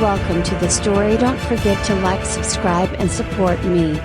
Welcome to the story. Don't forget to like, subscribe and support me.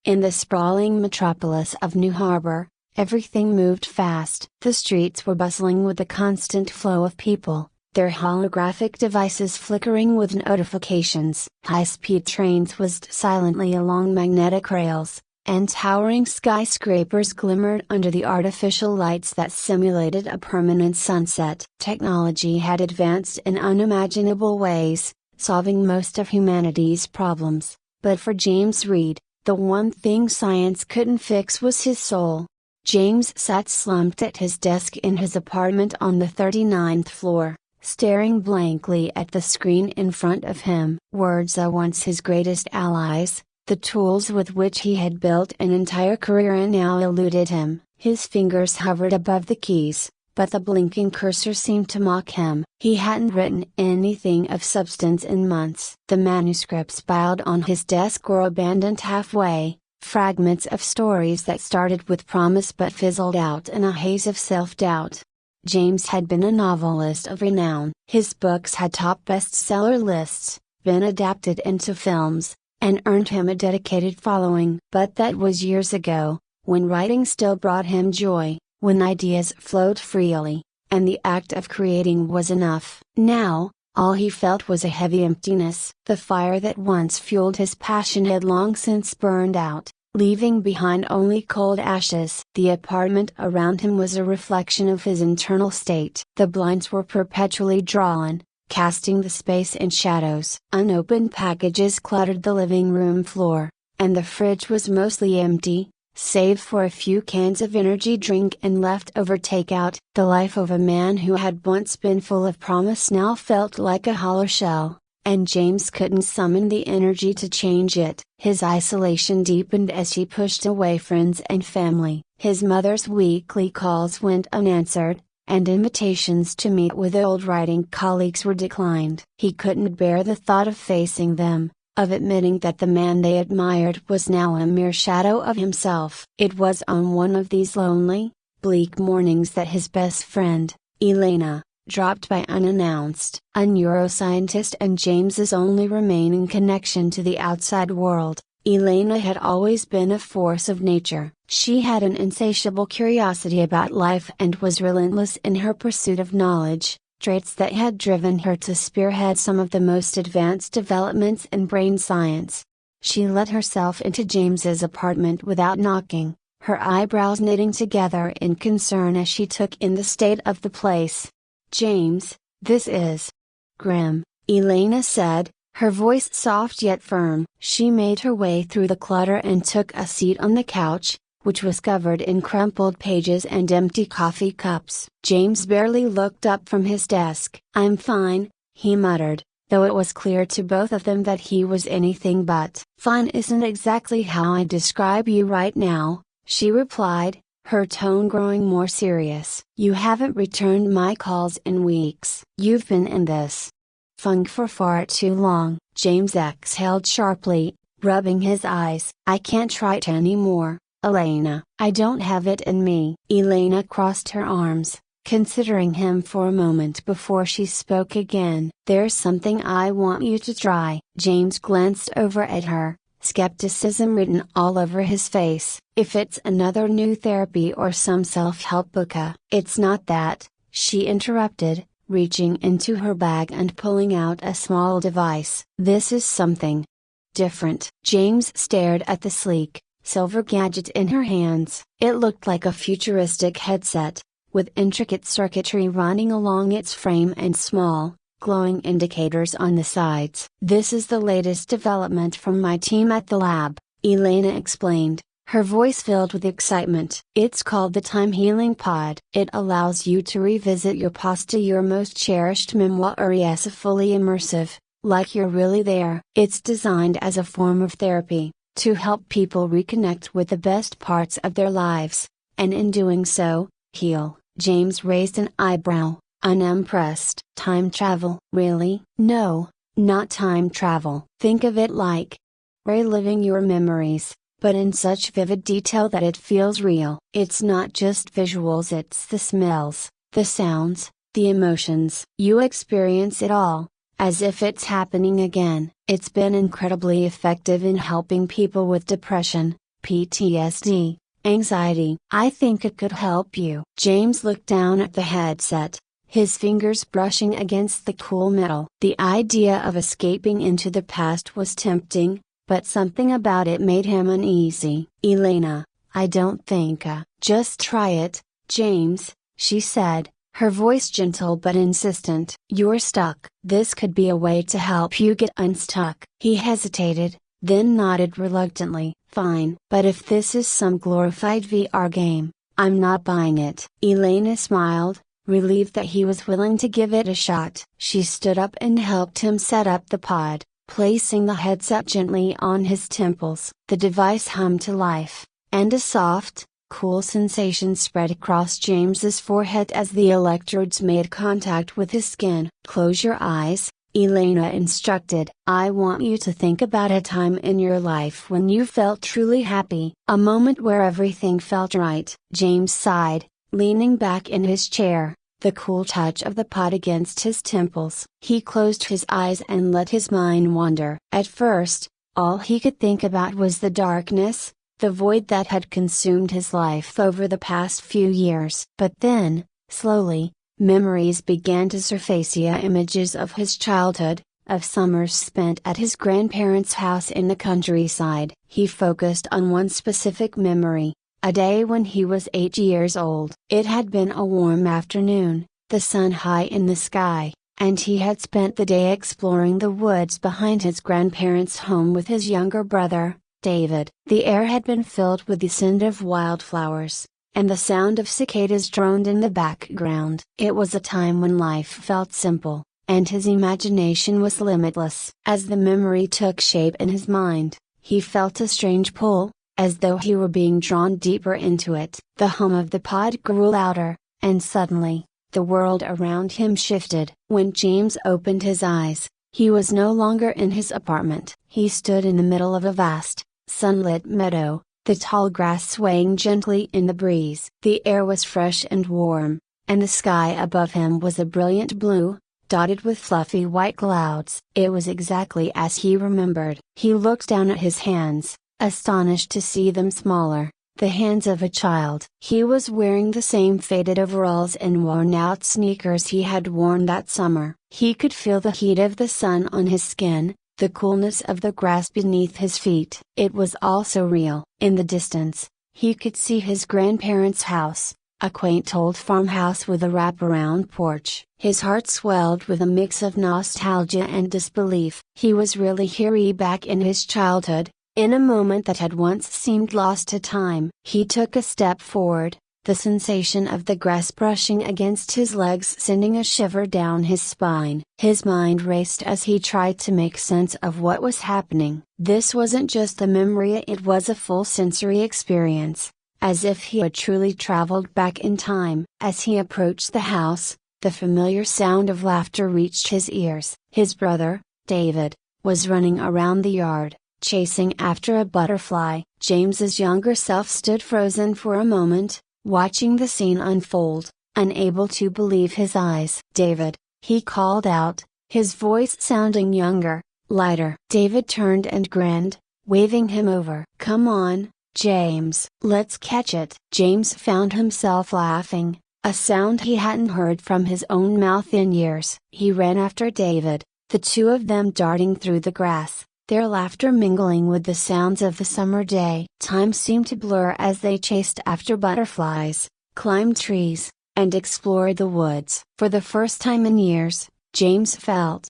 In the sprawling metropolis of New Harbor, everything moved fast. The streets were bustling with a constant flow of people, their holographic devices flickering with notifications. High-speed trains whizzed silently along magnetic rails, and towering skyscrapers glimmered under the artificial lights that simulated a permanent sunset. Technology had advanced in unimaginable ways, solving most of humanity's problems, but for James Reed, the one thing science couldn't fix was his soul. James sat slumped at his desk in his apartment on the 39th floor, staring blankly at the screen in front of him. Words are once his greatest allies. The tools with which he had built an entire career now eluded him. His fingers hovered above the keys, but the blinking cursor seemed to mock him. He hadn't written anything of substance in months. The manuscripts piled on his desk were abandoned halfway, fragments of stories that started with promise but fizzled out in a haze of self-doubt. James had been a novelist of renown. His books had topped bestseller lists, been adapted into films, and earned him a dedicated following. But that was years ago, when writing still brought him joy, when ideas flowed freely, and the act of creating was enough. Now, all he felt was a heavy emptiness. The fire that once fueled his passion had long since burned out, leaving behind only cold ashes. The apartment around him was a reflection of his internal state. The blinds were perpetually drawn, casting the space in shadows. Unopened packages cluttered the living room floor, and the fridge was mostly empty, save for a few cans of energy drink and leftover takeout. The life of a man who had once been full of promise now felt like a hollow shell, and James couldn't summon the energy to change it. His isolation deepened as he pushed away friends and family. His mother's weekly calls went unanswered, and invitations to meet with old writing colleagues were declined. He couldn't bear the thought of facing them, of admitting that the man they admired was now a mere shadow of himself. It was on one of these lonely, bleak mornings that his best friend, Elena, dropped by unannounced. A neuroscientist and James's only remaining connection to the outside world, Elena had always been a force of nature. She had an insatiable curiosity about life and was relentless in her pursuit of knowledge, traits that had driven her to spearhead some of the most advanced developments in brain science. She let herself into James's apartment without knocking, her eyebrows knitting together in concern as she took in the state of the place. "James, this is grim," Elena said, her voice soft yet firm. She made her way through the clutter and took a seat on the couch, which was covered in crumpled pages and empty coffee cups. James barely looked up from his desk. "I'm fine," he muttered, though it was clear to both of them that he was anything but. "Fine isn't exactly how I describe you right now," she replied, her tone growing more serious. "You haven't returned my calls in weeks. You've been in this funk for far too long." James exhaled sharply, rubbing his eyes. "I can't write anymore, Elena. I don't have it in me." Elena crossed her arms, considering him for a moment before she spoke again. "There's something I want you to try." James glanced over at her, skepticism written all over his face. "If it's another new therapy or some self-help book." "It's not that," she interrupted, reaching into her bag and pulling out a small device. "This is something different." James stared at the sleek, silver gadget in her hands. It looked like a futuristic headset, with intricate circuitry running along its frame and small, glowing indicators on the sides. "This is the latest development from my team at the lab," Elena explained, her voice filled with excitement. "It's called the Time Healing Pod. It allows you to revisit your past to your most cherished memories fully immersive, like you're really there. It's designed as a form of therapy, to help people reconnect with the best parts of their lives, and in doing so, heal." James raised an eyebrow, unimpressed. "Time travel?" "Really?" "No, not time travel. Think of it like reliving your memories, but in such vivid detail that it feels real. It's not just visuals, it's the smells, the sounds, the emotions. You experience it all, as if it's happening again. It's been incredibly effective in helping people with depression, PTSD, anxiety. I think it could help you. James looked down at the headset, his fingers brushing against the cool metal. The idea of escaping into the past was tempting, but something about it made him uneasy. Elena, I don't think. Just try it, James, she said, her voice gentle but insistent. You're stuck. This could be a way to help you get unstuck. He hesitated, then nodded reluctantly. Fine. But if this is some glorified VR game, I'm not buying it. Elena smiled, relieved that he was willing to give it a shot. She stood up and helped him set up the pod, placing the headset gently on his temples. The device hummed to life, and a soft, cool sensation spread across James's forehead as the electrodes made contact with his skin. Close your eyes, Elena instructed. I want you to think about a time in your life when you felt truly happy. A moment where everything felt right. James sighed, leaning back in his chair, the cool touch of the pod against his temples. He closed his eyes and let his mind wander. At first, all he could think about was the darkness, the void that had consumed his life over the past few years. But then, slowly, memories began to surface, images of his childhood, of summers spent at his grandparents' house in the countryside. He focused on one specific memory, a day when he was 8 years old. It had been a warm afternoon, the sun high in the sky, and he had spent the day exploring the woods behind his grandparents' home with his younger brother, David. The air had been filled with the scent of wildflowers, and the sound of cicadas droned in the background. It was a time when life felt simple, and his imagination was limitless. As the memory took shape in his mind, he felt a strange pull, as though he were being drawn deeper into it. The hum of the pod grew louder, and suddenly, the world around him shifted. When James opened his eyes, he was no longer in his apartment. He stood in the middle of a vast, sunlit meadow, the tall grass swaying gently in the breeze. The air was fresh and warm, and the sky above him was a brilliant blue, dotted with fluffy white clouds. It was exactly as he remembered. He looked down at his hands, astonished to see them smaller, the hands of a child. He was wearing the same faded overalls and worn-out sneakers he had worn that summer. He could feel the heat of the sun on his skin, the coolness of the grass beneath his feet. It was all so real. In the distance, he could see his grandparents' house, a quaint old farmhouse with a wraparound porch. His heart swelled with a mix of nostalgia and disbelief. He was really here, back in his childhood, in a moment that had once seemed lost to time. He took a step forward, the sensation of the grass brushing against his legs sending a shiver down his spine. His mind raced as he tried to make sense of what was happening. This wasn't just a memory, it was a full sensory experience, as if he had truly traveled back in time. As he approached the house, the familiar sound of laughter reached his ears. His brother, David, was running around the yard, chasing after a butterfly. James's younger self stood frozen for a moment, watching the scene unfold, unable to believe his eyes. David, he called out, his voice sounding younger, lighter. David turned and grinned, waving him over. Come on, James, let's catch it. James found himself laughing, a sound he hadn't heard from his own mouth in years. He ran after David, the two of them darting through the grass, their laughter mingling with the sounds of the summer day. Time seemed to blur as they chased after butterflies, climbed trees, and explored the woods. For the first time in years, James felt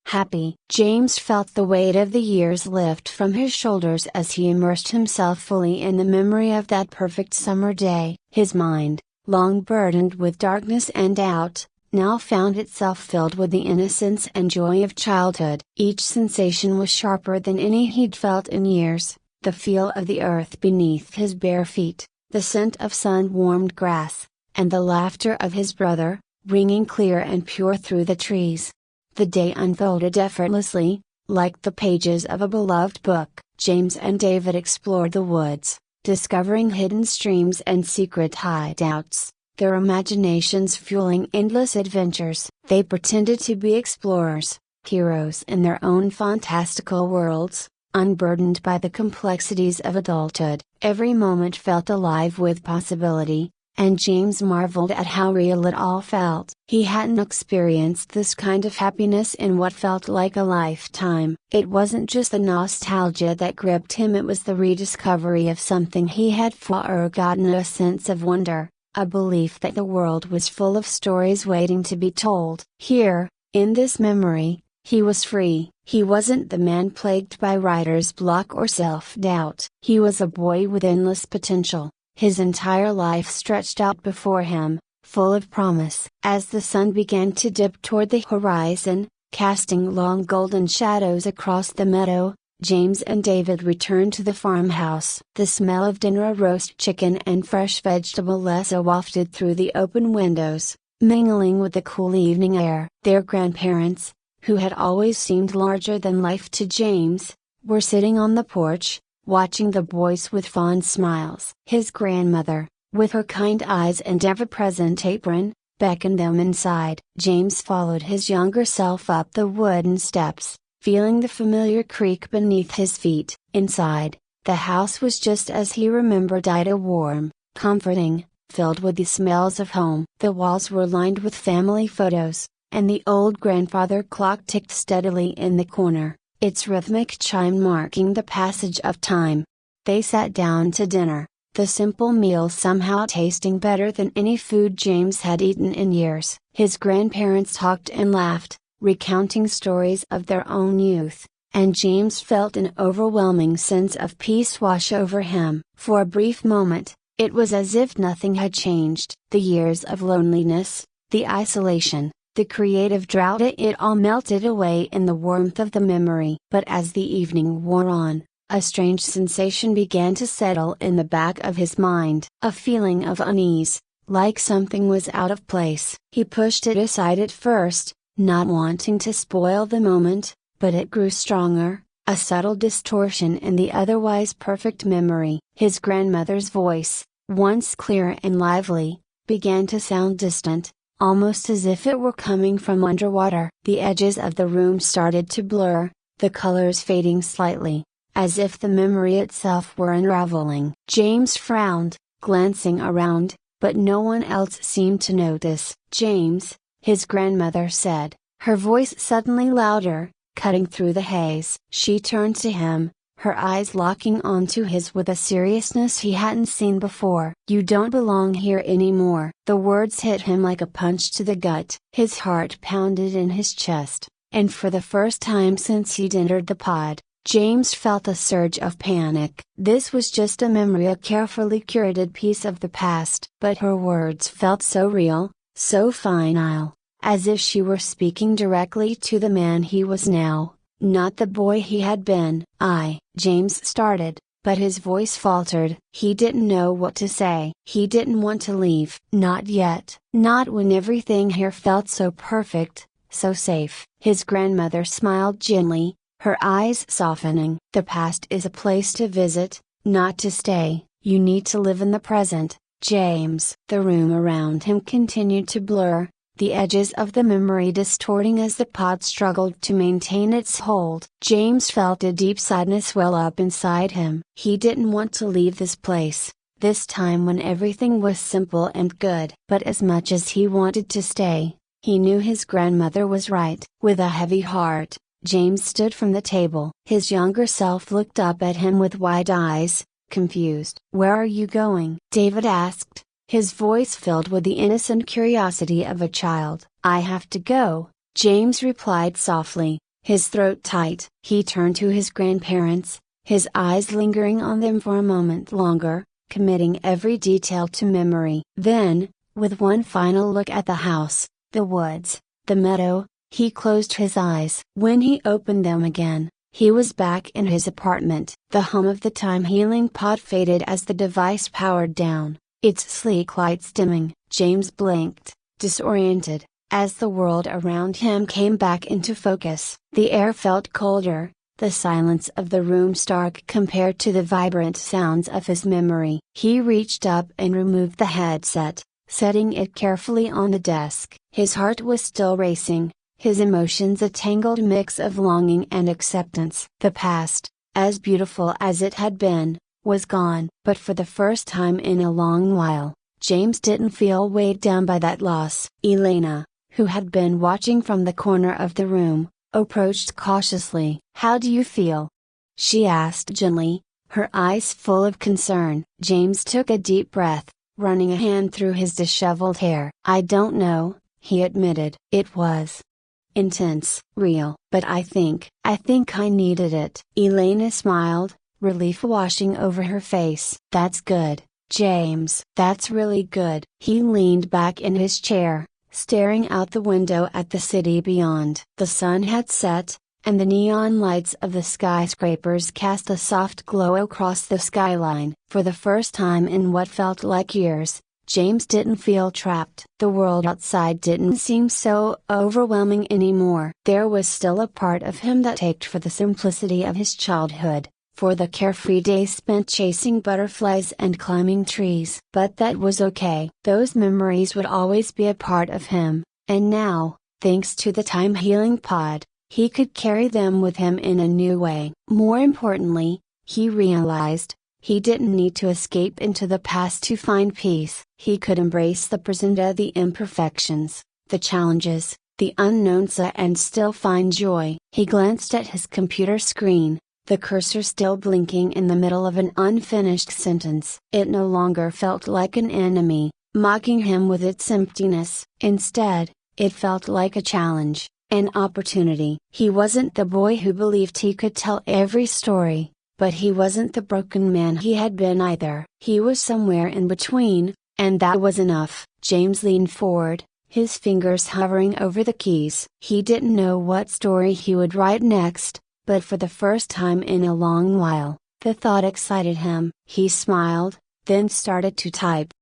happy. James felt the weight of the years lift from his shoulders as he immersed himself fully in the memory of that perfect summer day. His mind, long burdened with darkness and doubt, now found itself filled with the innocence and joy of childhood. Each sensation was sharper than any he'd felt in years: the feel of the earth beneath his bare feet, the scent of sun-warmed grass, and the laughter of his brother, ringing clear and pure through the trees. The day unfolded effortlessly, like the pages of a beloved book. James and David explored the woods, discovering hidden streams and secret hideouts, their imaginations fueling endless adventures. They pretended to be explorers, Heroes in their own fantastical worlds, unburdened by the complexities of adulthood. Every moment felt alive with possibility, and James marveled at how real it all felt. He hadn't experienced this kind of happiness in what felt like a lifetime. It wasn't just the nostalgia that gripped him, it was the rediscovery of something he had forgotten, a sense of wonder, a belief that the world was full of stories waiting to be told. Here, in this memory, he was free. He wasn't the man plagued by writer's block or self-doubt. He was a boy with endless potential, his entire life stretched out before him, full of promise. As the sun began to dip toward the horizon, casting long golden shadows across the meadow, James and David returned to the farmhouse. The smell of dinner, a roast chicken and fresh vegetable lasso wafted through the open windows, mingling with the cool evening air. Their grandparents, who had always seemed larger than life to James, were sitting on the porch, watching the boys with fond smiles. His grandmother, with her kind eyes and ever-present apron, beckoned them inside. James followed his younger self up the wooden steps, feeling the familiar creak beneath his feet. Inside, the house was just as he remembered it, warm, comforting, filled with the smells of home. The walls were lined with family photos, and the old grandfather clock ticked steadily in the corner, its rhythmic chime marking the passage of time. They sat down to dinner, the simple meal somehow tasting better than any food James had eaten in years. His grandparents talked and laughed, recounting stories of their own youth, and James felt an overwhelming sense of peace wash over him. For a brief moment, it was as if nothing had changed. The years of loneliness, the isolation, the creative drought, it all melted away in the warmth of the memory. But as the evening wore on, a strange sensation began to settle in the back of his mind. A feeling of unease, like something was out of place. He pushed it aside at first, not wanting to spoil the moment, but it grew stronger, a subtle distortion in the otherwise perfect memory. His grandmother's voice, once clear and lively, began to sound distant, almost as if it were coming from underwater. The edges of the room started to blur, the colors fading slightly, as if the memory itself were unraveling. James frowned, glancing around, but no one else seemed to notice. "James," his grandmother said, her voice suddenly louder, cutting through the haze. She turned to him, her eyes locking onto his with a seriousness he hadn't seen before. "You don't belong here anymore." The words hit him like a punch to the gut. His heart pounded in his chest, and for the first time since he'd entered the pod, James felt a surge of panic. This was just a memory, a carefully curated piece of the past. But her words felt so real, so final, as if she were speaking directly to the man he was now, not the boy he had been. James started, but his voice faltered. He didn't know what to say. He didn't want to leave. Not yet. Not when everything here felt so perfect, so safe. His grandmother smiled gently, her eyes softening. "The past is a place to visit, not to stay. You need to live in the present, James." The room around him continued to blur, the edges of the memory distorting as the pod struggled to maintain its hold. James felt a deep sadness well up inside him. He didn't want to leave this place, this time when everything was simple and good. But as much as he wanted to stay, he knew his grandmother was right. With a heavy heart, James stood from the table. His younger self looked up at him with wide eyes, confused. "Where are you going?" David asked, his voice filled with the innocent curiosity of a child. "I have to go," James replied softly, his throat tight. He turned to his grandparents, his eyes lingering on them for a moment longer, committing every detail to memory. Then, with one final look at the house, the woods, the meadow, he closed his eyes. When he opened them again, he was back in his apartment. The hum of the time-healing pod faded as the device powered down, its sleek lights dimming. James blinked, disoriented, as the world around him came back into focus. The air felt colder, the silence of the room stark compared to the vibrant sounds of his memory. He reached up and removed the headset, setting it carefully on the desk. His heart was still racing, his emotions a tangled mix of longing and acceptance. The past, as beautiful as it had been, was gone. But for the first time in a long while, James didn't feel weighed down by that loss. Elena, who had been watching from the corner of the room, approached cautiously. "How do you feel?" she asked gently, her eyes full of concern. James took a deep breath, running a hand through his disheveled hair. "I don't know," he admitted. "It was intense, real, but I think I needed it." Elena smiled, relief washing over her face. "That's good, James. That's really good." He leaned back in his chair, staring out the window at the city beyond. The sun had set, and the neon lights of the skyscrapers cast a soft glow across the skyline. For the first time in what felt like years, James didn't feel trapped. The world outside didn't seem so overwhelming anymore. There was still a part of him that ached for the simplicity of his childhood, for the carefree days spent chasing butterflies and climbing trees. But that was okay. Those memories would always be a part of him, and now, thanks to the time healing pod, he could carry them with him in a new way. More importantly, he realized, he didn't need to escape into the past to find peace. He could embrace the present, the imperfections, the challenges, the unknowns, and still find joy. He glanced at his computer screen, the cursor still blinking in the middle of an unfinished sentence. It no longer felt like an enemy, mocking him with its emptiness. Instead, it felt like a challenge, an opportunity. He wasn't the boy who believed he could tell every story, but he wasn't the broken man he had been either. He was somewhere in between, and that was enough. James leaned forward, his fingers hovering over the keys. He didn't know what story he would write next, but for the first time in a long while, the thought excited him. He smiled, then started to type.